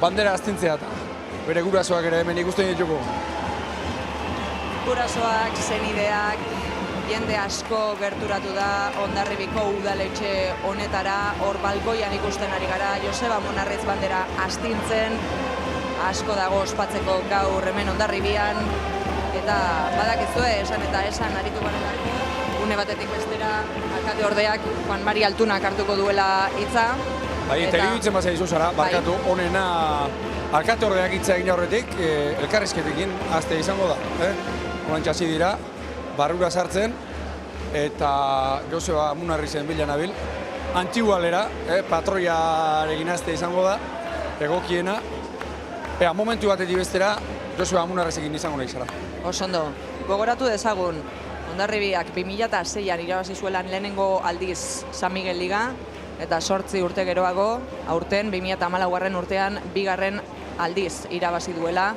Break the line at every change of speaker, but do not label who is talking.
bandera astintzea eta bere gurasoak ere hemen ikusten ditugu.
Gurasoak, senideak, jende asko gerturatu da Hondarribiko udaletxe honetara, hor balkoian ikusten ari gara, Joseba Munarriz bandera astintzen, asko dago ospatzeko gaur hemen Hondarribian, eta badakizue esan eta esan aritu garelako, une batetik bestera, alkate ordeak Juan Mari Altunak hartuko duela hitza.
Bai, eta iruditzen bazaizu zara, barkatu, honena alkate ordeak hitza egin aurretik, elkarrizketekin aste izango da. Horantxe hasi dira, barrura sartzen, eta Joseba Munarrizen bila nabil. Antigualera, patroiarekin aste izango da, egokiena. Momentu batetik bestera, Joseba Munarrizekin izango nahi zara.
Osondo, gogoratu dezagun, Hondarribiak 2006an irabazi zuelan lehenengo aldiz San Miguel Liga, eta 8 urte geroago, aurten 2014 urtean bigarren aldiz irabazi duela.